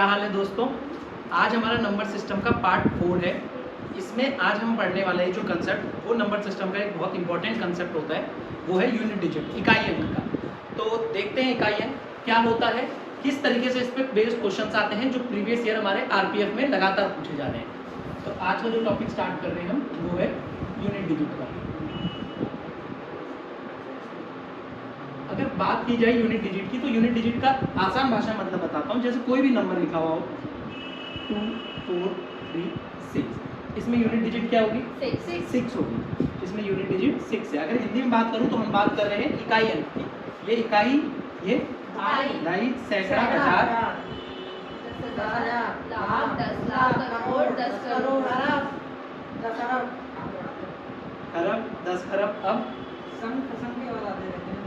क्या हाल है दोस्तों। आज हमारा नंबर सिस्टम का पार्ट 4 है। इसमें आज हम पढ़ने वाले हैं जो कंसेप्ट, वो नंबर सिस्टम का एक बहुत इंपॉर्टेंट कंसेप्ट होता है, वो है यूनिट डिजिट, इकाई अंक का। तो देखते हैं इकाई अंक क्या होता है, किस तरीके से इस पर बेस्ड क्वेश्चन आते हैं जो प्रीवियस ईयर हमारे आरपीएफ में लगातार पूछे जा रहे हैं। तो आज का जो टॉपिक स्टार्ट कर रहे हैं हम, वो है यूनिट डिजिट का। अगर बात की जाए यूनिट डिजिट की, तो यूनिट डिजिट का आसान भाषा मतलब बताता हूँ। जैसे कोई भी नंबर लिखा हुआ हो 2, 4, 3, 6, इसमें यूनिट डिजिट क्या होगी? 6 होगी। इसमें यूनिट डिजिट 6 है। अगर हिंदी में बात करूँ तो हम बात कर रहे हैं इकाई अंक की। ये इकाई, ये ढाई, सैकड़ा, हजार, 10,000, लाख, 10 लाख, करोड़, 10 करोड़, अरब, 10 अरब, खरब, 10 खरब।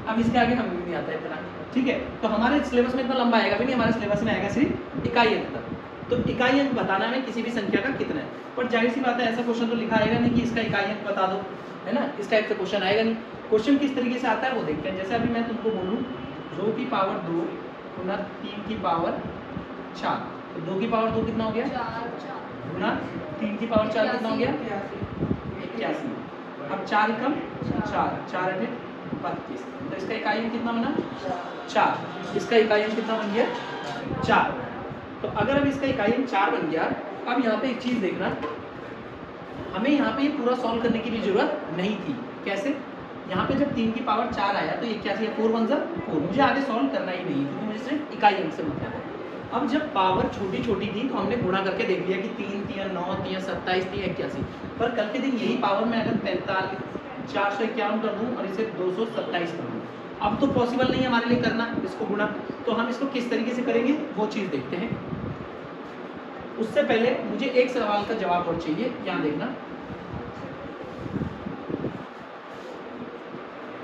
अब इसके आगे हमें भी नहीं आता इतना, ठीक है। तो हमारे सिलेबस में इतना लंबा आएगा भी नहीं, हमारे सिलेबस में आएगा सिर्फ इकाई अंक तक। तो इकाई अंक बताना है किसी भी संख्या का कितना है। पर जाहिर सी बात है, ऐसा क्वेश्चन तो लिखा आएगा नहीं कि इसका इकाई अंक बता दो, है ना। इस टाइप से क्वेश्चन आएगा नहीं। क्वेश्चन किस तरीके से आता है वो देखते हैं। जैसे अभी मैं तुमको बोलूँ 2 की पावर 2 गुना 3 की पावर 4, तो 2 की पावर 2 कितना हो गया? 4 गुना 3 की पावर 4 कितना हो गया? 81। अब 4 कम 4, 4 है 32। तो इसका इकाई अंक कितना बना? 4। इसका इकाई अंक कितना बन गया? 4। तो अगर अब इसका इकाई अंक 4 बन गया, अब यहाँ पे एक चीज़ देखना, हमें यहाँ पे ये पूरा सॉल्व करने की भी जरूरत नहीं थी। कैसे? यहाँ पे जब 3 की पावर 4 आया तो ये क्या थी? 4 1 4। मुझे आगे सॉल्व करना ही नहीं, क्योंकि मुझे सिर्फ इकाई अंक से मतलब है। अब जब पावर छोटी छोटी थी तो हमने गुणा करके देख लिया कि 3 3 9 3 27 3 81। पर कल के दिन यही पावर में अगर 45 451 कर दूं और इसे 227 कर दूं, अब तो पॉसिबल नहीं है हमारे लिए करना इसको गुणा। तो हम इसको किस तरीके से करेंगे वो चीज़ देखते हैं। उससे पहले मुझे एक सवाल का जवाब और चाहिए, यहाँ देखना।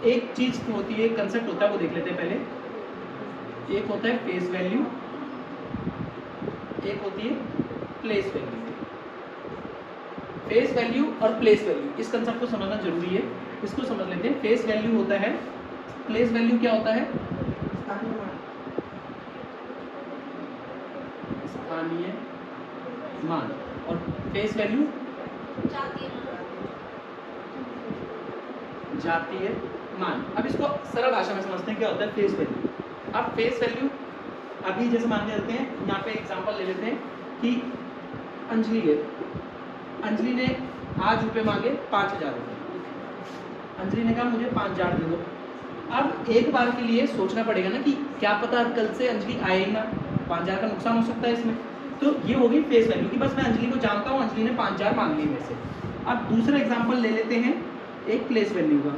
एक चीज़ होती है, कंसेप्ट होता है, वो देख लेते हैं पहले। एक होता है फेस वैल्यू, एक होती है प्लेस वैल्यू। फेस वैल्यू और प्लेस वैल्यू, इस कंसेप्ट को समझना जरूरी है। इसको समझ लेते हैं। फेस वैल्यू होता है, प्लेस वैल्यू क्या होता है? स्थानीय मान। और फेस वैल्यू जातीय मान। अब इसको सरल भाषा में समझते हैं क्या होता है फेस वैल्यू। अब फेस वैल्यू, अभी जैसे मान के चलते हैं, यहाँ पे एग्जांपल ले लेते हैं कि अंजलि ने आज रुपए मांगे 5,000 रुपये। अंजलि ने कहा मुझे 5,000 दे दो। अब एक बार के लिए सोचना पड़ेगा ना कि क्या पता कल से अंजलि आए ही ना, 5,000 का नुकसान हो सकता है इसमें। तो ये होगी फेस वैल्यू कि बस मैं अंजलि को जानता हूँ, अंजलि ने 5,000 मांग लिए मेरे से। अब दूसरा एग्जाम्पल ले लेते हैं एक प्लेस वैल्यू का।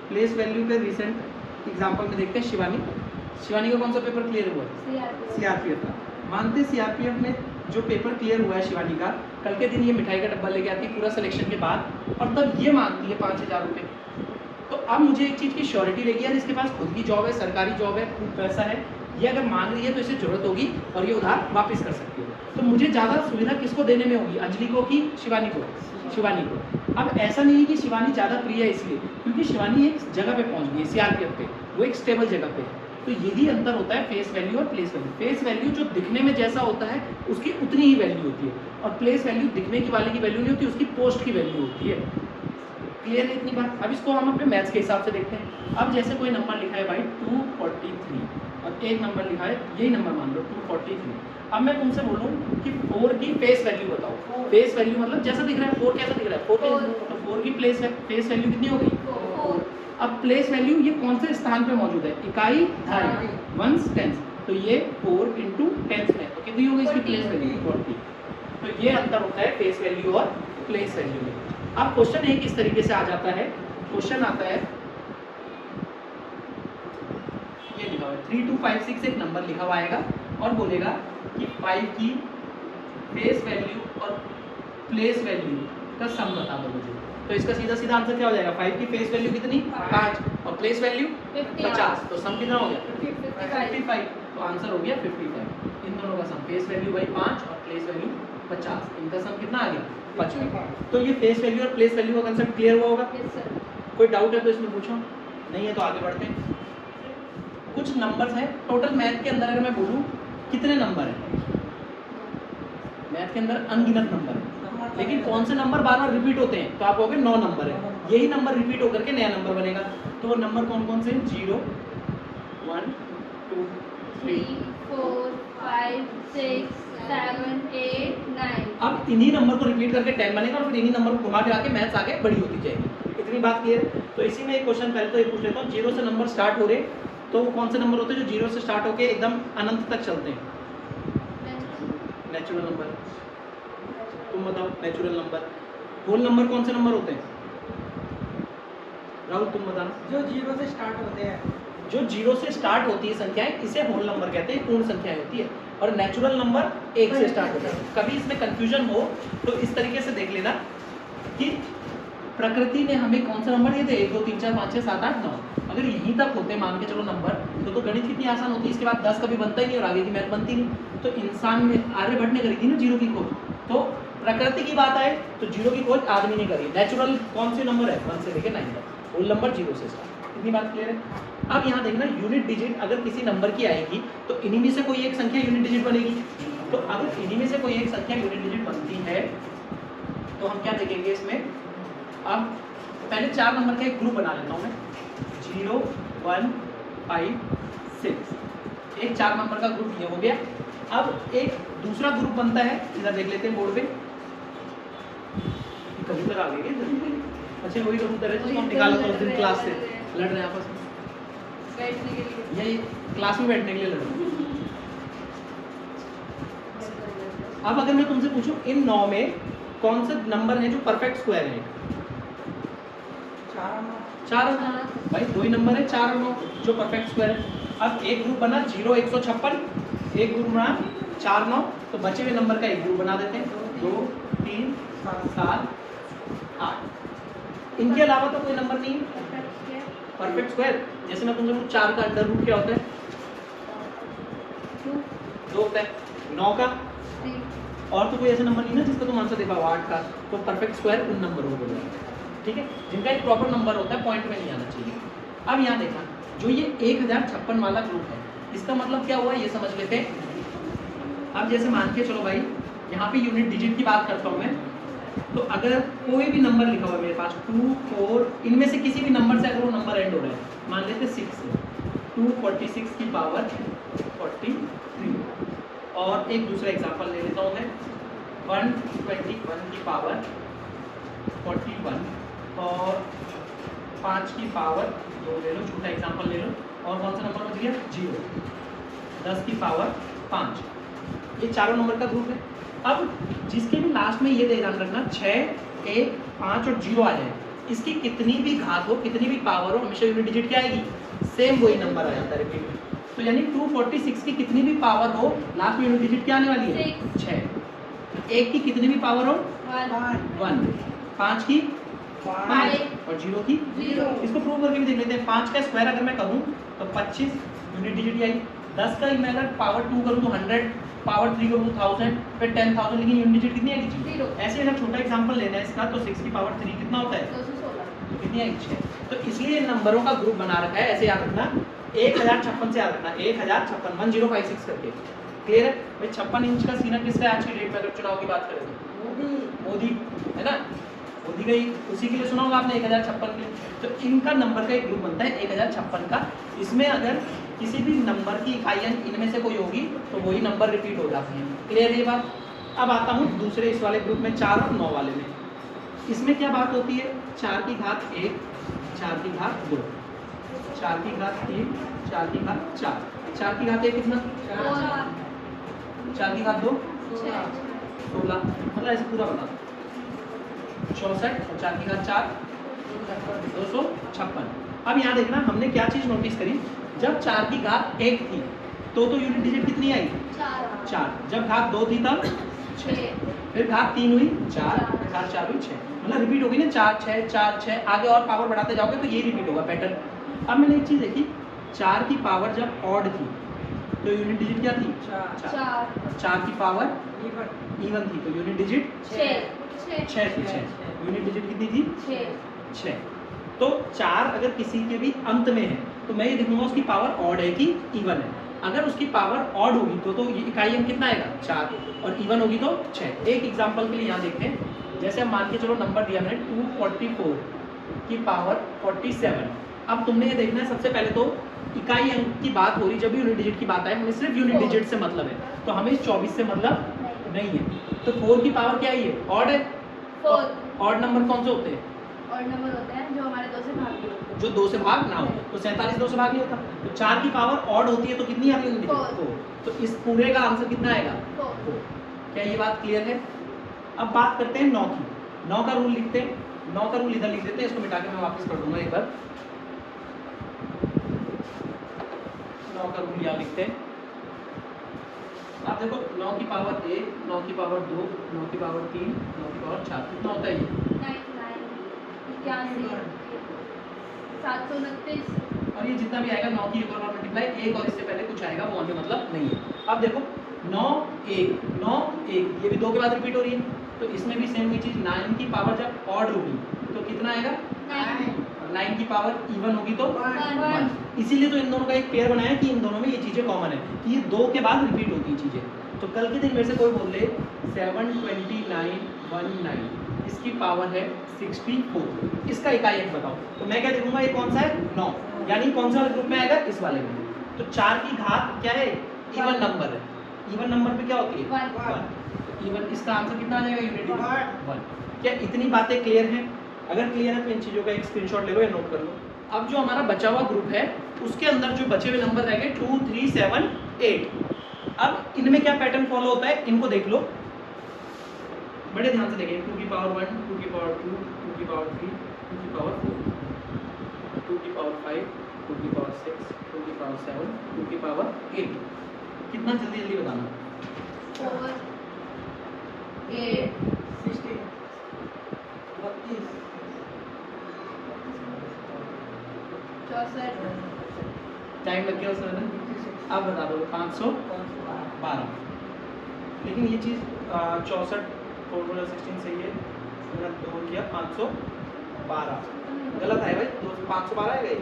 प्लेस वैल्यू का रिसेंट एग्जाम्पल में देखते हैं शिवानी का कौन सा पेपर क्लियर हुआ है? सीआरपीएफ का। मानते सीआरपीएफ में जो पेपर क्लियर हुआ है शिवानी का, कल के दिन ये मिठाई का डब्बा लेके आती है पूरा सिलेक्शन के बाद, और तब ये मांगती है 5,000 रुपये। तो अब मुझे एक चीज़ की श्योरिटी लेगी, यार इसके पास खुद की जॉब है, सरकारी जॉब है, खूब पैसा है, ये अगर मांग रही है तो इसे जरूरत होगी और ये उधार वापस कर सकती है। तो मुझे ज़्यादा सुविधा किसको देने में होगी, अंजलि को कि शिवानी को? शिवानी को। अब ऐसा नहीं है कि शिवानी ज़्यादा प्रिय है इसलिए, क्योंकि शिवानी एक जगह पे पहुंच गई है सीआरपीएफ पे, वो एक स्टेबल जगह पे है। तो यही अंतर होता है फेस वैल्यू और प्लेस वैल्यू। फेस वैल्यू जो दिखने में जैसा होता है उसकी उतनी ही वैल्यू होती है, और प्लेस वैल्यू दिखने की वाले की वैल्यू नहीं होती, उसकी पोस्ट की वैल्यू होती है। क्लियर है इतनी बात? अब इसको हम अपने मैथ्स के हिसाब से देखते हैं। अब जैसे कोई नंबर लिखा है भाई 243, और एक नंबर लिखा है, यही नंबर मान लो 243। अब मैं तुमसे बोलूँ कि 4 की फेस वैल्यू बताओ। फेस वैल्यू मतलब जैसा दिख रहा है, 4 कैसा दिख रहा है? 4। तो 4 की फेस वैल्यू कितनी हो गई? 4। अब प्लेस वैल्यू ये कौन से स्थान पे मौजूद है? इकाई, ढाई, वंस, टेंस। तो ये 4 × 10 में, तो कितनी हो गई इसकी प्लेस वैल्यू? 40। तो ये अंतर होता है फेस वैल्यू और प्लेस वैल्यू में। अब क्वेश्चन एक इस तरीके से आ जाता है। क्वेश्चन आता है, ये लिखा हुआ है 3256, एक नंबर लिखा हुआ आएगा और बोलेगा कि 5 की फेस वैल्यू और प्लेस वैल्यू का सम बता दो मुझे। तो इसका सीधा सीधा आंसर क्या हो जाएगा? 5 की फेस वैल्यू कितनी? 5, और प्लेस वैल्यू 50। तो सम कितना हो गया? 55। तो आंसर हो गया 55। इन दोनों का सम, फेस वैल्यू बाई 5 और प्लेस वैल्यू 50, इनका सम कितना आ गया? 55। तो ये फेस वैल्यू और प्लेस वैल्यू का कंसेप्ट क्लियर हुआ होगा? कोई डाउट है तो इसमें पूछो, नहीं है तो आगे बढ़ते हैं। कुछ नंबर्स हैं टोटल मैथ के अंदर। अगर मैं बोलूँ कितने नंबर हैं, मैथ के अंदर अनगिनत नंबर है, लेकिन कौन से नंबर बार बार रिपीट होते हैं, तो आप कहोगे 9 नंबर है, यही नंबर रिपीट होकर के नया नंबर बनेगा। तो वो नंबर कौन कौन से हैं? 0 1 2 3। 3 4 5 6 7 8 9। अब इन्हीं नंबर को रिपीट करके 10 बनेगा और फिर इन्हीं नंबर को घुमा फिरा के मैथ्स आगे बड़ी होती जाएगी। इतनी बात क्लियर है? तो इसी में एक क्वेश्चन पहले तो ये पूछ लेता हूँ, 0 से नंबर स्टार्ट हो रहे तो वो कौन से नंबर होते हैं जो 0 से स्टार्ट होके एकदम अनंत तक चलते हैं? Natural number. तुम बताओ नेचुरल नंबर। होल नंबर कौन से नंबर होते हैं? राहुल तुम बताना। जो 0 से स्टार्ट होते हैं, जो 0 से स्टार्ट होती है संख्याएं, इसे होल नंबर कहते हैं, पूर्ण संख्याएं होती है। और नेचुरल नंबर 1 से स्टार्ट होता है। कभी इसमें कंफ्यूजन हो तो इस तरीके से देख लेना कि प्रकृति ने हमें कौन सा नंबर दिए थे? 1 2 3 4 5 6 7 8 9। अगर यहीं तक होते मान के चलो नंबर, तो गणित कितनी आसान होती है। इसके बाद 10 कभी बनता ही नहीं और आगे की मैथ बनती नहीं। तो इंसान में आर्यभट्ट ने करी थी ना 0 की खोज। तो प्रकृति की बात आए तो 0 की खोज आदमी ने करी। नेचुरल कौन से नंबर है? 1 से लेकर 9 तक। होल नंबर 0 से स्टार्ट। इतनी बात क्लियर है? अब यहाँ देखना, यूनिट डिजिट अगर किसी नंबर की आएगी तो इन्हीं में से कोई एक संख्या यूनिट डिजिट बनेगी। तो अगर इन्हीं में से कोई एक संख्या यूनिट डिजिट बनती है तो हम क्या देखेंगे इसमें? अब पहले 4 नंबर का एक ग्रुप बना लेता हूँ मैं, 0 1 5 6। एक 4 नंबर का ग्रुप ये हो गया। अब एक दूसरा ग्रुप बनता है, इधर देख लेते हैं बोर्ड पे। कबूतर आ गए। अच्छा वही कबूतर है जिसको हम निकाला था उस दिन क्लास से, लड़ रहे हैं आपस में बैठने के लिए। यही क्लास में बैठने के लिए लड़ रहे हैं। अब अगर मैं तुमसे पूछूं इन 9 में कौन से नंबर है जो परफेक्ट स्क्वायर है? 4 भाई 2 ही नंबर है 4 और 9 जो परफेक्ट स्क्वायर है। अब एक ग्रुप बना 0 156, एक ग्रुप बना 4 9, तो बचे हुए नंबर का एक ग्रुप बना देते हैं 2 3 7 8। इनके अलावा तो कोई नंबर नहीं है परफेक्ट स्क्वायर। जैसे मैं तुमसे पूछूं 4 का अंडर रूट क्या होता है? 2 होता है। 9 का और तो कोई ऐसा नंबर नहीं ना जिसका तुम आंसर दे पाओ। 8 का तो परफेक्ट स्क्वायर उन नंबरों को बोलते हैं, ठीक है, जिनका एक प्रॉपर नंबर होता है, पॉइंट में नहीं आना चाहिए। अब यहाँ देखना, जो ये 1056 वाला ग्रुप है, इसका मतलब क्या हुआ ये समझ लेते हैं। अब जैसे मान के चलो भाई, यहाँ पे यूनिट डिजिट की बात करता हूँ मैं, तो अगर कोई भी नंबर लिखा हुआ है मेरे पास 2 4, इनमें से किसी भी नंबर से अगर वो नंबर एंड हो रहा है, मान लेते 6 से 246 की पावर 43। और एक दूसरा एग्जांपल ले लेता हूँ मैं 121 की पावर 41 और 5 की पावर 2 ले लो, छोटा एग्जांपल ले लो। और कौन सा नंबर बच गया? 0। 10 की पावर 5। ये चारों नंबर का ग्रुप है। अब जिसके भी लास्ट में ये ध्यान रखना 6 1 5 और 0 आ जाए, इसकी कितनी भी घात हो, कितनी भी पावर हो, हमेशा यूनिट डिजिट क्या आएगी? सेम वही नंबर आ जाता है रिपीट। तो यानी 246 की कितनी भी पावर हो, लास्ट में यूनिट डिजिट क्या आने वाली है? 6। 1 की कितनी भी पावर हो? 1। 5 की 5 और 0 की 0। इसको प्रूव करके भी देख लेते हैं। 5 का स्क्वायर अगर मैं करूं तो 25 यूनिट डिजिट आई। 10 का मैं अगर पावर 2 करूं तो 100, पावर 3 करूं तो 1000, फिर 10,000, लेकिन यूनिट डिजिट कितनी आएगी? 0। ऐसे अगर छोटा एग्जांपल लेना है इसका, तो 6 की पावर 3 कितना होता है? 216। तो कितनी आएगी? 6। तो इसलिए इन नंबरों का ग्रुप बना रखा है, ऐसे याद रखना 1056 से याद रखना, 1056 1056 करके। क्लियर है भाई? 56 इंच का सीना किसका है आज की डेट में, अगर चुनाव की बात करें तो? मोदी है ना, मोदी का ही, उसी के लिए सुना होगा आपने 1056 के लिए। तो इनका नंबर का एक ग्रुप बनता है 1056 का। इसमें अगर किसी भी नंबर की इकाइयाँ इनमें से कोई होगी तो वही नंबर रिपीट हो जाती है। क्लियर है ये बात? अब आता हूँ दूसरे इस वाले ग्रुप में 4 और 9 वाले में। इसमें क्या बात होती है? 4 की घात 1, 4 की घात 2, 4 की घात 3, 4 की घात 4। 4 की घात 1 कितना? 4 की घात 2 16, मतलब ऐसे पूरा बना 64 और 4 की घात 4 256। अब यहाँ देखना, हमने क्या चीज़ नोटिस करी, जब 4 की घात 1 थी तो यूनिट डिजिट कितनी आई? 4। जब घात 2 थी तब 6, फिर घात 3 हुई 4, घात 4 हुई 6, मतलब रिपीट होगी ना 4 6 4 6। आगे और पावर बढ़ाते जाओगे तो ये रिपीट होगा पैटर्न। अब मैंने एक चीज़ देखी, 4 की पावर जब ऑड थी तो यूनिट डिजिट क्या थी? 4। 4 की पावर इवन थी तो यूनिट डिजिट 6 थी। 6 यूनिट डिजिट कितनी थी? 6। तो 4 अगर किसी के भी अंत में है तो मैं ये देखूंगा उसकी पावर ऑड है कि इवन है। अगर उसकी पावर ऑड होगी तो ये इकाई अंक कितना आएगा 4, और इवन होगी तो 6। एक एग्जांपल के लिए यहाँ देखते हैं, जैसे हम मान के चलो नंबर दिया मैंने 244 की पावर 47। अब तुमने ये देखना है, सबसे पहले तो इकाई अंक की बात हो रही, जब भी यूनिट डिजिट की बात आए हमें सिर्फ यूनिट डिजिट से मतलब है, तो हमें इस 24 से मतलब नहीं है। तो 4 की पावर क्या है, ऑड है। 4 ऑड नंबर कौन से होते हैं, और नंबर होता है जो हमारे 2 से भाग होते हैं। जो 2 से भाग ना हो, तो 47 2 से भाग नहीं होता। तो 4 की पावर ऑड होती है तो कितनी आ रही है, 4। तो इस पूरे का आंसर कितना आएगा, 4। क्या ये बात क्लियर है? अब बात करते हैं 9 की। 9 का रूल लिखते हैं, 9 का रूल इधर लिख देते हैं, इसको मिटा के मैं वापस कर दूंगा एक बार। 9 का रूल यहाँ लिखते हैं। आप देखो 9 की पावर 1, 9 की पावर 2, 9 की पावर 3, 9 की पावर 4, कितना होता है ये? 729। और ये जितना भी आएगा 9 की एक और मल्टीप्लाई, एक और इससे पहले कुछ आएगा वो हमें मतलब नहीं है। अब देखो 9 1 9 1, ये भी 2 के बाद रिपीट हो रही है, तो इसमें भी सेम वही चीज। 9 की पावर जब ऑड होगी तो कितना आएगा, 9 की पावर इवन होगी तो 1। इसीलिए तो इन दोनों का एक पेयर बनाया कि इन दोनों में ये चीजें कॉमन है कि ये 2 के बाद रिपीट होती है चीजें। तो कल के दिन मेरे से कोई बोल दे 72919, इसकी पावर है 64, इसका इकाई अंक बताओ, तो मैं क्या लिखूंगा, ये कौन सा है, 9, यानी कौन सा ग्रुप में आएगा, इस वाले में। तो 4 की घात क्या है, इवन नंबर है। इवन नंबर पे क्या होती है, 1। इवन, इसका आंसर कितना आ जाएगा, यूनिट 1। क्या इतनी बातें क्लियर हैं? अगर क्लियर है तो इन चीज़ों का एक स्क्रीनशॉट ले लो या नोट कर लो। अब जो हमारा बचा हुआ ग्रुप है उसके अंदर जो बचे हुए नंबर रह गए 2 3 7 8। अब इनमें क्या पैटर्न फॉलो होता है, इनको देख लो, बड़े ध्यान से देखें। 2 की पावर 1, 2 की पावर 2, 2 की पावर 3, 2 की पावर 4, 2 की पावर 5, 2 की पावर 6, 2 की पावर 7, 2 की पावर 8। कितना जल्दी जल्दी बताना, 4 8 16 32 64 टाइम लग गया उसमें ना। अब बता दो 512। लेकिन ये चीज़ 64 4 16 सही है, मैंने 2 किया 512 गलत है भाई। 512 आएगा ये,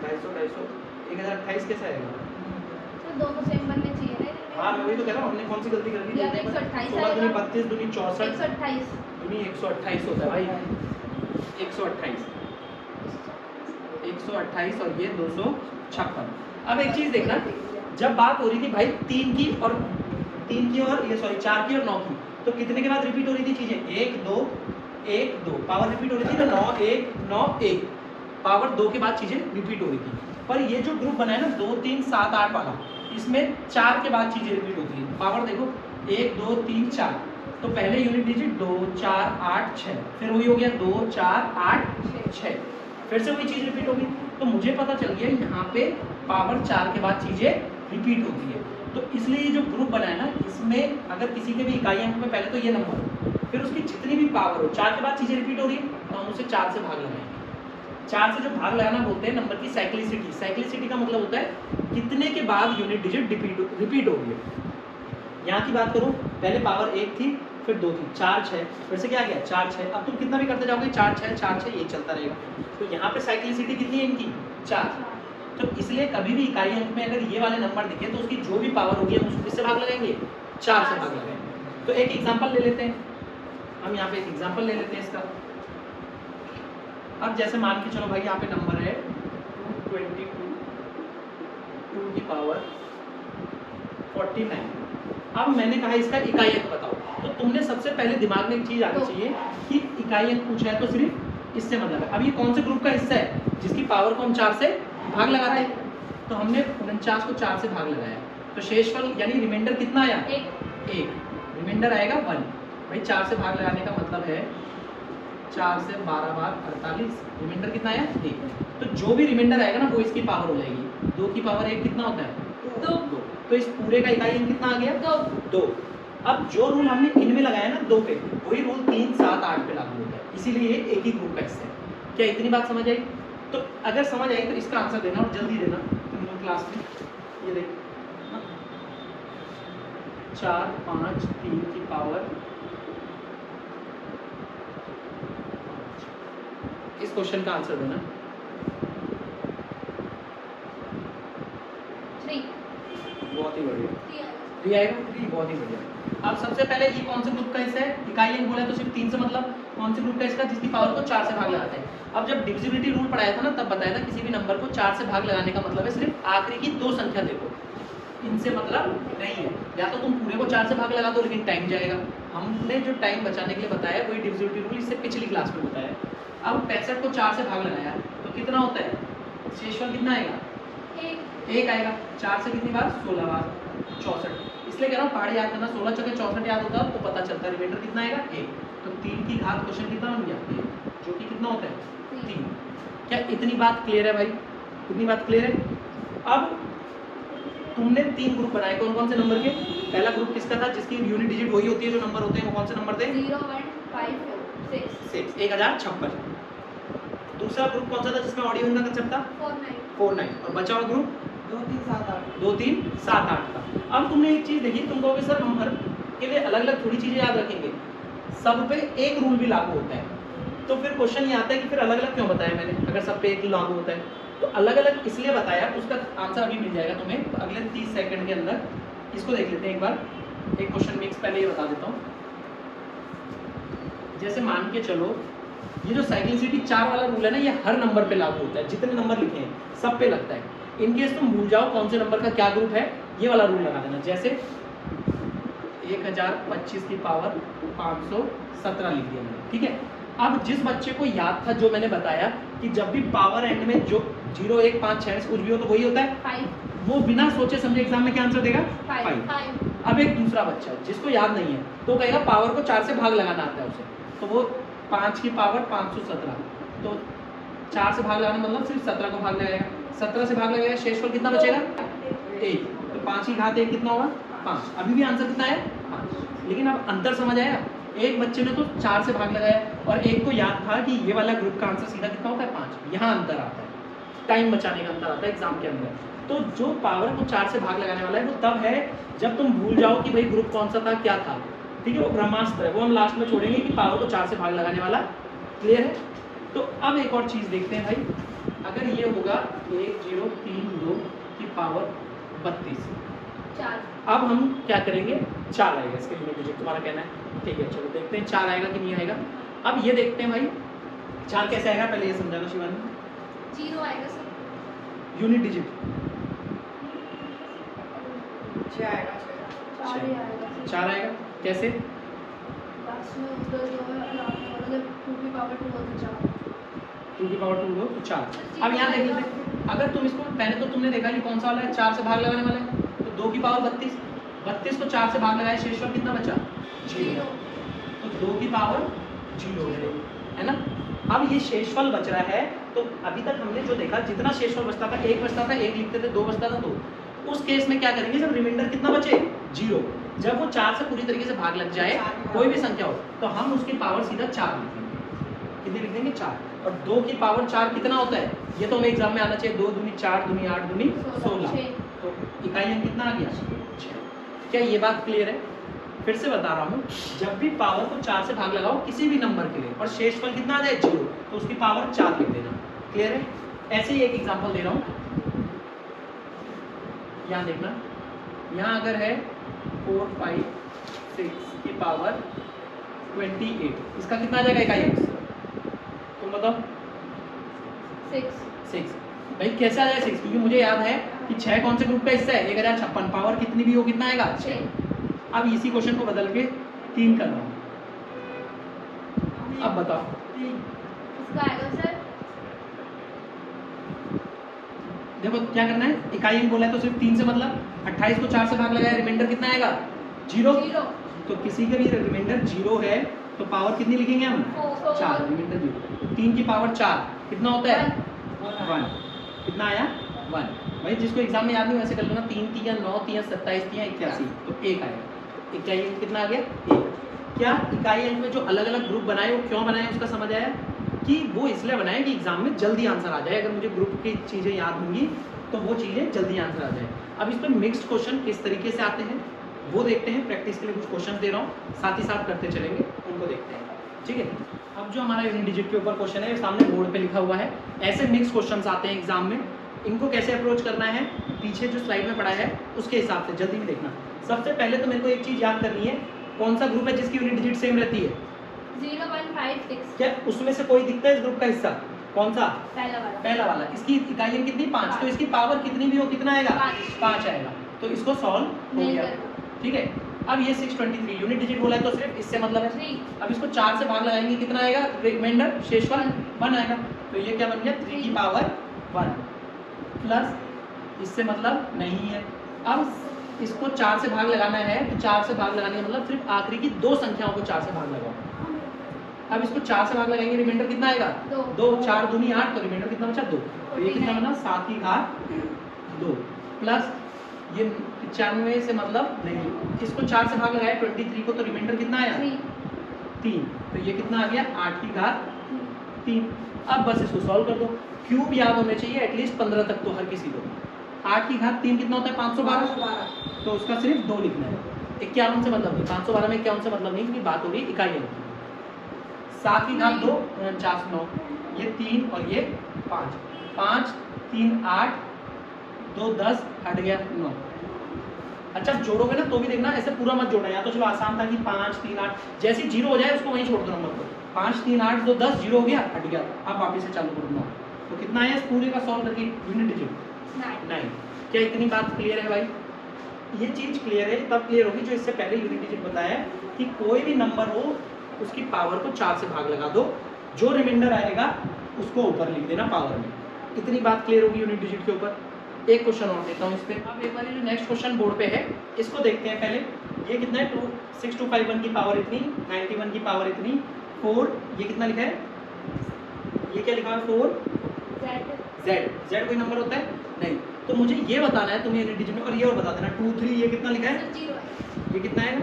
250 1028 कैसे आएगा? तो दोनों सेम बनने चाहिए ना। हाँ मैं वही तो कह रहा हूँ, हमने कौन सी गलती कर दी? या तो 128 16 दूनी आएगा। 32 दूनी 64 128 दूनी 128 होता है भाई, 128 128 और ये 256। अब एक चीज़ देखना, जब बात हो रही थी भाई 3 की और ये 4 की और 9 की, तो कितने के बाद रिपीट हो रही थी चीजें, 1 2 1 2, पावर रिपीट हो रही थी ना, 9 1 9 1, पावर 2 के बाद चीजें रिपीट हो रही थी। पर ये जो ग्रुप बना है ना 2 3 7 8 वाला, इसमें 4 के बाद चीजें रिपीट होती है। पावर देखो 1 2 3 4, तो पहले यूनिट डिजिट 2 4 8 6, फिर वही हो गया 2 4 8 6, फिर से वही चीज रिपीट होगी। तो मुझे पता चल गया यहाँ पे पावर 4 के बाद चीजें रिपीट होती है। तो इसलिए ये जो ग्रुप बना है ना, इसमें अगर किसी के भी इकाई अंक में पहले तो ये नंबर हो, फिर उसकी जितनी भी पावर हो 4 के बाद चीजें रिपीट हो रही है तो हम उसे 4 से भाग लगाएंगे। 4 से जो भाग लगाना बोलते हैं नंबर की साइक्लिसिटी। साइक्लिसिटी का मतलब होता है कितने के बाद यूनिट डिजिट रिपीट हो रही है। यहाँ की बात करूँ, पहले पावर 1 थी, फिर 2 थी, 4 6, फिर से क्या गया 4 6। अब तुम कितना भी करते जाओगे 4 6 4 6 ये चलता रहेगा। तो यहाँ पे साइक्लिसिटी कितनी है इनकी, 4। तो इसलिए कभी भी इकाई अंक में अगर ये वाले नंबर दिखे तो उसकी जो भी पावर होगी हम उसको किससे भाग लगाएंगे, 4 से भाग लगाएंगे। तो एक एग्जांपल ले लेते हैं, हम यहाँ पे एक एग्जांपल ले लेते हैं इसका। अब जैसे मान के चलो भाई यहाँ पे नंबर है 222, 2 की पावर 49। अब मैंने कहा इसका इकाई अंक बताओ, तो तुमने सबसे पहले दिमाग में एक चीज आनी चाहिए कि इकाई अंक पूछा है तो सिर्फ इससे मतलब है। अब ये कौन से ग्रुप का हिस्सा है जिसकी पावर को हम 4 से भाग लगाते हैं, तो हमने 49 को 4 से भाग लगाया, तो शेषफल यानी रिमाइंडर कितना आया, 1। रिमाइंडर आएगा 1। भाई 4 से भाग लगाने का मतलब है 4 से 12 बार 48, रिमाइंडर कितना आया, 1। तो जो भी रिमाइंडर आएगा ना वो इसकी पावर हो जाएगी। 2 की पावर 1 कितना होता है, 2। तो इस पूरे का इकाई अंक कितना आ गया, 2। अब जो रूल हमने इनमें लगाया ना 2 पे, वही रूल 3 7 8 पे लागू होता है, इसीलिए ये एक ही ग्रुप का हिस्सा है। क्या इतनी बात समझ आई? तो अगर समझ आई तो इसका आंसर देना और जल्दी देना। तुम लोग क्लास में ये देख 4 5 3 की पावर, इस क्वेश्चन का आंसर देना। 3 बहुत ही बढ़िया। 3 आएगा, 3 बहुत ही बढ़िया। अब सबसे पहले ये कौन से ग्रुप का हिस्सा है? इकाई अंक बोला तो सिर्फ 3 से मतलब कौन से ग्रुप का इसका जिसकी पावर को 4 से भाग लगाते हैं। अब जब डिविजिबिलिटी रूल पढ़ाया था ना तब बताया था किसी भी नंबर को 4 से भाग लगाने का मतलब है सिर्फ आखिरी की 2 संख्या देखो, इनसे मतलब नहीं है। या तो तुम पूरे को 4 से भाग लगा दो लेकिन टाइम जाएगा। हमने जो टाइम बचाने के लिए बताया वही डिविजिबिलिटी रूल इससे पिछली क्लास में बताया। अब 65 को 4 से भाग लगाया तो कितना होता है? शेषफल कितना आएगा? 1 आएगा। 4 से कितनी बार? 16 बार, 64। इसलिए कह रहा हूँ पहाड़ी याद करना, 16 चौके 64 याद होता है तो पता चलता है रिमाइंडर कितना आएगा? 1। तो 3 की घात क्वेश्चन कितना बन गया? 1, जो कि कितना होता है? 3। क्या इतनी बात क्लियर है भाई? इतनी बात क्लियर है? अब तुमने 3 ग्रुप बनाए, कौन कौन से नंबर के? पहला ग्रुप किसका था? जिसकी यूनिट डिजिट वही होती है जो नंबर होते हैं, वो कौन से नंबर थे? 0 1 5 4 6 1056। दूसरा ग्रुप कौन सा था जिसमें ऑडियो का कंसेप्ट था? 4 9 4 9। और बचा हुआ ग्रुप 2 3 7 8 2 3 7 8 का। अब तुमने एक चीज देखी, तुम कहोगे सर हम हर के लिए अलग अलग थोड़ी चीजें याद रखेंगे, सब पे एक रूल भी लागू होता है। तो फिर क्वेश्चन ये आता है कि फिर अलग अलग क्यों बताया मैंने, अगर सब पे एक लागू होता है तो अलग अलग इसलिए बताया। उसका आंसर अभी मिल जाएगा तुम्हें तो अगले 30 सेकंड के अंदर। इसको देख लेते हैं एक बार, एक क्वेश्चन मिक्स पहले ये बता देता हूँ। जैसे मान के चलो ये जो साइक्लिसिटी 4 वाला रूल है ना, ये हर नंबर पे लागू होता है, जितने नंबर लिखे हैं सब पे लगता है। इनकेस तुम भूल जाओ कौन से नंबर का क्या ग्रुप है, ये वाला रूल लगा देना। जैसे 1025 की पावर 517 लिख दिया मैंने, ठीक है। अब जिस बच्चे को याद था जो मैंने बताया कि जब भी पावर एंड में जो 0 1 5 6 कुछ भी हो तो वही होता है 5 वो बिना सोचे समझे एग्जाम में क्या आंसर देगा? 5 5। अब एक दूसरा बच्चा जिसको याद नहीं है तो कहेगा पावर को 4 से भाग लगाना आता है उसे, तो वो 5 की पावर 517, तो 4 से भाग लगाना मतलब सिर्फ 17 को भाग लगाएगा, 17 से भाग लगाएगा, शेषफल कितना बचेगा? 1। तो 5 की घात 1 कितना होगा? 5। अभी भी आंसर कितना है? 5। लेकिन अब अंतर समझ आया, एक बच्चे ने तो 4 से भाग लगाया और एक को याद था कि ये वाला ग्रुप का आंसर सीधा कितना होता है? 5। यहाँ अंतर आता है, टाइम बचाने का अंतर आता है एग्जाम के अंदर। तो जो पावर को 4 से भाग लगाने वाला है वो तब है जब तुम भूल जाओ कि भाई ग्रुप कौन सा था, क्या था, ठीक है। वो ब्रह्मास्त्र है, वो हम लास्ट में छोड़ेंगे कि पावर को 4 से भाग लगाने वाला। क्लियर है? तो अब एक और चीज़ देखते हैं भाई, अगर ये होगा 1032 की पावर 32, 4 अब हम क्या करेंगे? 4 आएगा इसके यूनिट डिजिट, तुम्हारा कहना है, ठीक है। चलो देखते हैं 4 आएगा कि नहीं आएगा। अब ये देखते हैं भाई 4 कैसे आएगा, पहले ये समझाना शिवानी। 0 आएगा सर, यूनिट डिजिट 6 आएगा 4 ही आएगा सर। 4 आएगा कैसे? लास्ट में उधर जो है आपने बोला जब 2 की पावर 2 होता 4 2 की पावर 2 हो तो 4। अब यहाँ देख लेते हैं, अगर तुम इसको पहले तो तुमने देखा कि कौन सा वाला है 4 से भाग लगाने वाला है, तो 2 की पावर 32, 32 को 4 से भाग लगाए, शेषफल कितना बचा? 0। तो 2 की पावर 0 है ना। अब ये शेषफल बच रहा है, तो अभी तक हमने जो देखा जितना शेषफल बचता था, 1 बचता था 1 लिखते थे, 2 बचता था 2। उस केस में क्या करेंगे, जब रिमाइंडर कितना बचे? 0, जब वो 4 से पूरी तरीके से भाग लग जाए कोई भी संख्या हो तो हम उसकी पावर सीधा 4 लिख देंगे। कितनी लिख देंगे? 4। और 2 की पावर 4 कितना होता है, ये तो हमें एग्जाम में आना चाहिए, 2 दूनी 4 दूनी 8 दूनी 16, तो इकाई अंक कितना आ गया? 6। क्या ये बात क्लियर है? फिर से बता रहा हूँ, जब भी पावर को 4 से भाग लगाओ किसी भी नंबर के लिए और शेषफल कितना आ जाए? 0, तो उसकी पावर 4 लिख देना। क्लियर है? ऐसे ही एक एग्जांपल दे रहा हूँ, यहाँ देखना, यहाँ अगर है 4 5 6 की पावर 28, इसका कितना आ जाएगा इकाई अंक? तुम बताओ। 6 भाई कैसे आ जाए 6? क्योंकि मुझे याद है कि 6 कौन से ग्रुप का हिस्सा है? 1056, पावर कितनी भी हो कितना आएगा? 6। अब इसी क्वेश्चन को बदल के 3 कर रहा हूँ, अब बताओ। इसका आएगा सर, देखो क्या करना है, इकाई अंक बोला है तो सिर्फ 3 से मतलब 28 को 4 से भाग लगाया, रिमाइंडर कितना आएगा? 0। तो किसी का भी रिमाइंडर 0 है तो पावर कितनी लिखेंगे हम? 4, रिमाइंडर 0। 3 की पावर 4 कितना होता है? 1। कितना आया? 1। भाई जिसको एग्जाम में याद नहीं वैसे कर लेना, 3 3 9 3 27 3 81, तो 1 आएगा। इकाई अंक कितना आ गया? 1। क्या इकाई अंक में जो अलग अलग ग्रुप बनाए वो क्यों बनाए उसका समझ आया? कि वो इसलिए बनाए कि एग्जाम में जल्दी आंसर आ जाए, अगर मुझे ग्रुप की चीज़ें याद होंगी तो वो चीज़ें जल्दी आंसर आ जाए। अब इस पर मिक्स्ड क्वेश्चन किस तरीके से आते हैं वो देखते हैं, प्रैक्टिस के लिए कुछ क्वेश्चन दे रहा हूँ, साथ ही साथ करते चलेंगे, उनको देखते हैं, ठीक है। अब जो हमारा यूनिट डिजिट के ऊपर क्वेश्चन है सामने बोर्ड पे लिखा हुआ है, ऐसे मिक्स क्वेश्चंस आते हैं एग्जाम में इनको कैसे अप्रोच करना है पीछे जो स्लाइड में पढ़ा है उसके हिसाब से जल्दी में देखना। सबसे पहले तो मेरे को एक चीज़ याद करनी है, कौन सा ग्रुप है जिसकी यूनिट डिजिट सेम रहती है? 0 1 5 6 क्या उसमें से कोई दिखता है इस ग्रुप का हिस्सा? कौन सा? पहला वाला। इसकी इकाइयाँ कितनी? 5। तो इसकी पावर कितनी भी हो कितना आएगा? 5 आएगा। तो इसको सॉल्व हो नहीं गया, करना। ठीक है। अब ये 623 यूनिट डिजिट बोला है तो सिर्फ इससे मतलब है 3 अब इसको 4 से भाग लगाएंगे कितना आएगा? रिमाइंडर शेषफल 1 आएगा। तो ये क्या बन गया? 3 की पावर 1 प्लस इससे मतलब नहीं है। अब इसको 4 से भाग लगाना है तो 4 से भाग लगाने का मतलब सिर्फ आखिरी की 2 संख्याओं को 4 से भाग लगाओ। अब इसको 4 से भाग लगाएंगे रिमाइंडर कितना आएगा? 2 4 दूनी 8 तो रिमाइंडर कितना बचा? 2। तो ये कितना बना? 7 की घात 2 प्लस ये 95 से मतलब नहीं, इसको 4 से भाग लगाया 23 को तो रिमाइंडर कितना आया? 3। तो ये कितना आ गया? 8 की घात 3। अब बस इसको सॉल्व कर दो। क्यूब याद होने चाहिए एटलीस्ट 15 तक तो हर किसी को। 8 की घात 3 कितना होता है? 512। तो उसका सिर्फ 2 लिखना है। 51 से मतलब नहीं, 512 में 51 से मतलब नहीं क्योंकि बात हो गई इकाइयों की। 7 की घात 2 49 9, ये 3 और ये 5 5 3 8 2 10 हट गया 9। अच्छा जोड़ोगे ना तो भी देखना ऐसे पूरा मत जोड़ना, या तो चलो आसान था कि 5 3 8 जैसे 0 हो जाए उसको वहीं छोड़ दो नंबर को। 5 3 8 2 10 0 हो गया हट गया। अब वापस से चालू करो 9। तो कितना आया इस पूरे का सॉल्व करके यूनिट डिजिट? 9। क्या इतनी बात क्लियर है भाई? ये चीज़ क्लियर है तब क्लियर होगी जो इससे पहले यूनिट डिजिट बताया कि कोई भी नंबर हो उसकी पावर को 4 से भाग लगा दो, जो रिमाइंडर आएगा उसको ऊपर लिख देना पावर में। इतनी बात क्लियर होगी यूनिट डिजिट के ऊपर। एक क्वेश्चन और देता हूँ इस पे। अब एक बार जो नेक्स्ट क्वेश्चन बोर्ड पे है इसको देखते हैं पहले। ये कितना है? 6251 की पावर इतनी, 91 की पावर इतनी, 4 ये कितना लिखा है? ये क्या लिखा है? 4 z कोई नंबर होता है? नहीं। तो मुझे ये बताना है तुम्हें यूनिट डिजिट में, और ये और बता देना 2 3 ये कितना लिखा है? ये कितना है?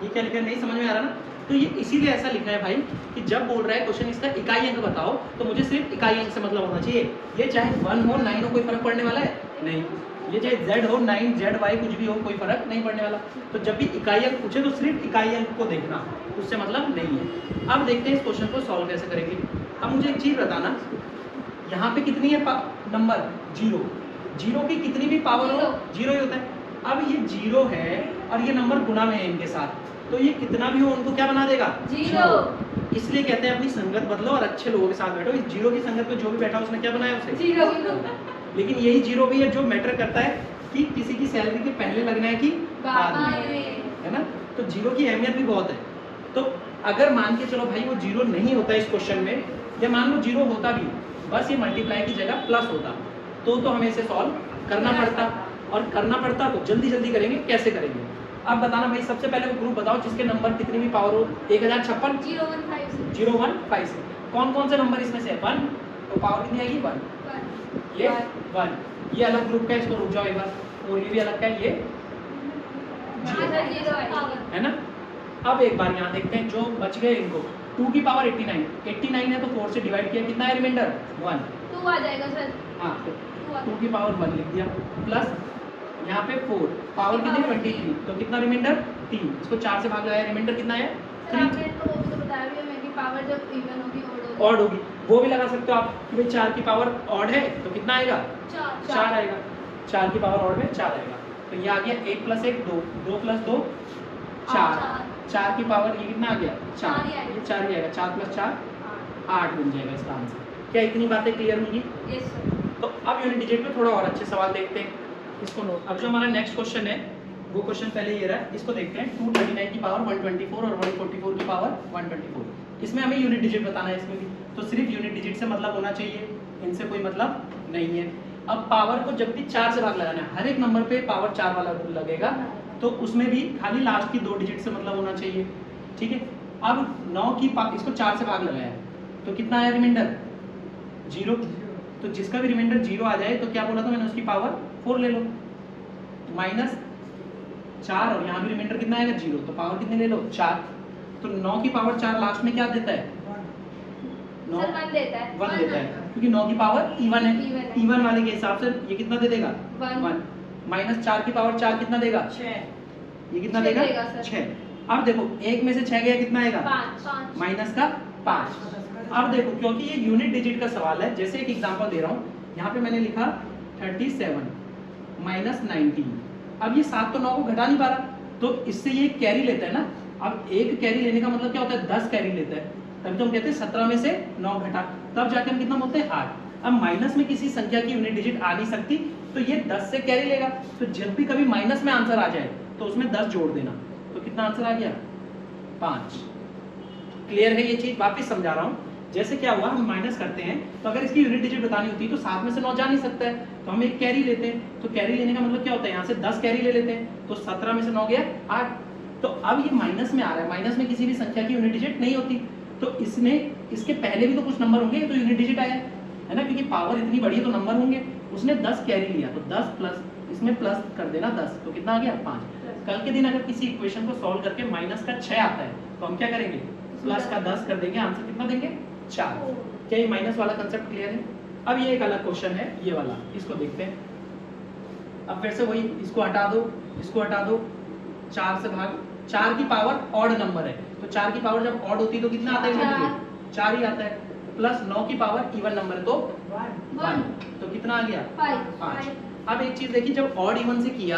ये क्या लिखा है? नहीं समझ में आ रहा ना? तो ये इसीलिए ऐसा लिखा है भाई कि जब बोल रहा है क्वेश्चन इसका इकाई अंक बताओ तो मुझे सिर्फ इकाई अंक से मतलब होना चाहिए। ये चाहे 1 हो 9 हो कोई फर्क पड़ने वाला है नहीं। ये चाहे z हो 9 z y कुछ भी हो कोई फर्क नहीं पड़ने वाला। तो जब भी इकाई अंक पूछे तो सिर्फ इकाई अंक को देखना, उससे मतलब नहीं है। अब देखते हैं इस क्वेश्चन को सॉल्व कैसे करेंगे। अब मुझे एक चीज़ बताना, यहाँ पे कितनी है नंबर? 0। 0 की कितनी भी पावर हो 0 ही होता है। अब ये 0 है और ये नंबर गुणा में है इनके साथ, तो ये कितना भी हो उनको क्या बना देगा? 0। इसलिए कहते हैं अपनी संगत बदलो और अच्छे लोगों के साथ बैठो। इस 0 की संगत में जो भी बैठा उसने क्या बनाया? उसे 0। लेकिन यही 0 भी है जो मैटर करता है कि किसी की सैलरी के पहले लगना है कि बाद में, है ना? तो 0 की अहमियत भी बहुत है। तो अगर मान के चलो भाई वो 0 नहीं होता इस क्वेश्चन में, या मान लो 0 होता भी, बस ये मल्टीप्लाई की जगह प्लस होता, तो हमें इसे सॉल्व करना पड़ता, और करना पड़ता तो जल्दी जल्दी करेंगे। कैसे करेंगे अब बताना भाई। सबसे पहले वो ग्रुप बताओ जिसके नंबर कितनी भी पावर हो 1056 0156। कौन कौन से नंबर इसमें से है? 1, तो पावर कितनी आएगी? 1। ये 1 ये अलग ग्रुप का है, इसको रुक जाओ एक बार। और ये भी अलग का है, ये 0 है ना? अब एक बार यहाँ देखते हैं जो बच गए इनको। 2 की पावर 89 है तो 4 से डिवाइड किया, कितना है रिमाइंडर? 1। 2 आ जाएगा सर। हाँ, तो 2 की पावर 1 लिख दिया, प्लस यहाँ पे 4 पावर कितनी? 23, तो कितना रिमाइंडर? 3। इसको 4 से भाग लगाया, रिमाइंडर कितना है? 3। आपने तो वो भी तो बताया भी है कि पावर जब इवन होगी ऑड होगी, वो भी लगा सकते हो आप कि भाई 4 की पावर ऑड है तो कितना आएगा? 4 आएगा। 4 की पावर ऑड में 4 आएगा, तो ये आ गया 1 + 1 2, 2 + 2 4, 4 की पावर ये कितना आ गया? 4, ये 4 ही आएगा। 4 + 4 8 बन जाएगा इसका आंसर। क्या इतनी बातें क्लियर होंगी? Yes sir. तो अब यूनिट डिजिट पे थोड़ा और अच्छे सवाल देखते हैं, इसको नोट। अब जो हमारा नेक्स्ट क्वेश्चन है वो क्वेश्चन पहले ये रहा, इसको देखते हैं। 239 की पावर 124 और 144 की पावर 124। इसमें हमें यूनिट डिजिट बताना है इसमें भी, तो सिर्फ यूनिट डिजिट से मतलब होना चाहिए, इनसे कोई मतलब नहीं है। अब पावर को जब भी 4 से भाग लगाना है, हर एक नंबर पे पावर 4 वाला लगेगा, तो उसमें भी खाली लास्ट की 2 डिजिट से मतलब होना चाहिए, ठीक है। अब 9 की इसको 4 से भाग लगाया तो कितना आया रिमाइंडर? 0। तो जिसका भी रिमाइंडर 0 आ जाए तो क्या बोला था मैंने? उसकी पावर 4 ले लो, -4, और यहाँ भी रिमाइंडर कितना आएगा? 0, तो पावर कितनी ले लो? 4। तो 9 की पावर 4 लास्ट में क्या देता है? 9 1 देता है, 1 देता है, क्योंकि 9 की पावर इवन है। इवन वाले के हिसाब से ये कितना दे देगा? 1। -4 की पावर 4 कितना देगा? 6। ये कितना देगा? 6। अब देखो 1 में से 6 गया, कितना आएगा? 5। माइनस का 5। अब देखो क्योंकि ये यूनिट डिजिट का सवाल है, जैसे एक एग्जांपल दे रहा हूँ, यहाँ पे मैंने लिखा 37 माइनस 19। अब ये 7 तो 9 को घटा नहीं पा रहा, तो इससे ये कैरी लेता है ना। अब एक कैरी लेने का मतलब क्या होता है, 10 कैरी लेता है, तभी तो हम कहते हैं 17 में से 9 घटा, तब जाके हम कितना बोलते हैं 8। अब माइनस में किसी संख्या की यूनिट डिजिट आ नहीं सकती, तो ये 10 से कैरी लेगा। तो जब भी कभी माइनस में आंसर आ जाए तो उसमें 10 जोड़ देना, तो कितना आंसर आ गया 5। क्लियर है ये चीज? वापस समझा रहा हूँ। जैसे क्या हुआ, हम माइनस करते हैं तो अगर इसकी यूनिट डिजिट बतानी होती है तो 7 में से 9 जा नहीं सकता है, तो हम एक कैरी लेते हैं। तो कैरी लेने का मतलब क्या होता है, यहाँ से 10 कैरी ले लेते हैं, तो 17 में से 9 गया 8। तो अब ये माइनस में आ रहा है, माइनस में किसी भी संख्या की यूनिट डिजिट नहीं होती, तो इसने इसके पहले भी तो कुछ नंबर होंगे, तो यूनिट डिजिट आया है ना, क्योंकि पावर इतनी बड़ी है तो नंबर होंगे। उसने 10 कैरी लिया, तो 10 प्लस इसमें प्लस कर देना 10, तो कितना आ गया 5। कल के दिन अगर किसी इक्वेशन को सॉल्व करके माइनस का 6 आता है तो हम क्या करेंगे, प्लस का 10 कर देंगे, आंसर कितना देंगे 4। क्या ये माइनस वाला कंसेप्ट क्लियर है? अब ये एक अलग क्वेश्चन है, ये वाला, इसको देखते हैं। अब फिर से वही, इसको हटा दो, इसको हटा दो, 4 से भाग, 4 की पावर ऑड नंबर है, तो 4 की पावर जब ऑड होती है तो कितना आता है, 4 ही आता है, प्लस 9 की पावर इवन नंबर है तो 1, तो कितना आ गया 5। अब एक चीज देखिए, जब ऑड इवन से किया,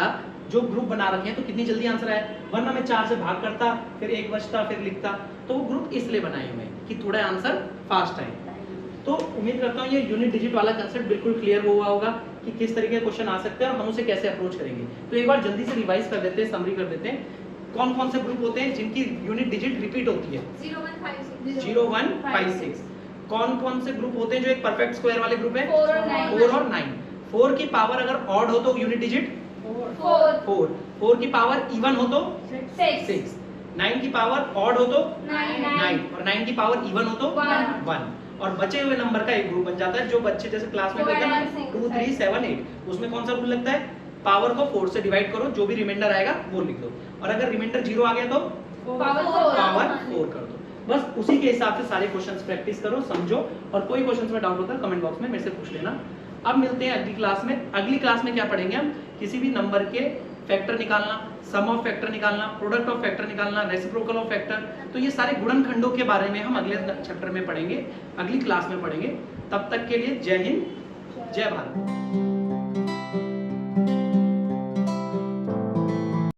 जो ग्रुप बना रखे हैं तो कितनी जल्दी आंसर आया, वरना मैं 4 से भाग करता, फिर 1 बचता, फिर लिखता, तो वो ग्रुप इसलिए बनाए हुए हैं कि थोड़ा आंसर फास्ट आए। तो उम्मीद करता हूँ ये यूनिट डिजिट वाला कंसेप्ट बिल्कुल क्लियर हुआ होगा कि किस तरीके के क्वेश्चन आ सकते हैं और हम उसे कैसे अप्रोच करेंगे। तो एक बार जल्दी से रिवाइज कर देते हैं, समरी कर देते हैं। कौन कौन से ग्रुप होते हैं जिनकी यूनिट डिजिट रिपीट होती है, 0 1 5 6। कौन कौन से ग्रुप होते हैं जो एक परफेक्ट स्क्वायर वाले ग्रुप है, 4 और 9। 4 और 9। 4 की पावर अगर ऑड हो तो यूनिट डिजिट 4 4 की पावर इवन हो तो 6 9 की पावर ऑड हो तो 9 और 9 की पावर इवन हो तो 1 और बचे हुए नंबर का एक ग्रुप बन जाता है। जो बच्चे जैसे क्लास में होते हैं ना 2 3 7 8, उसमें कौन सा रूल लगता है, पावर को 4 से डिवाइड करो, जो भी रिमाइंडर आएगा वो लिख दो, और अगर रिमाइंडर 0 आ गया तो पावर पावर 4 कर दो। बस उसी के हिसाब से सारे क्वेश्चंस प्रैक्टिस करो, समझो, और कोई क्वेश्चंस में डाउट होता है कमेंट बॉक्स में मेरे से पूछ लेना। अब मिलते हैं अगली क्लास में। अगली क्लास में क्या पढ़ेंगे हम, किसी भी नंबर के फैक्टर निकालना, सम ऑफ फैक्टर निकालना, प्रोडक्ट ऑफ फैक्टर निकालना, रेसिप्रोकल ऑफ फैक्टर, तो ये सारे गुणनखंडों के बारे में हम अगले चैप्टर में पढ़ेंगे, अगली क्लास में पढ़ेंगे। तब तक के लिए जय हिंद, जय भारत।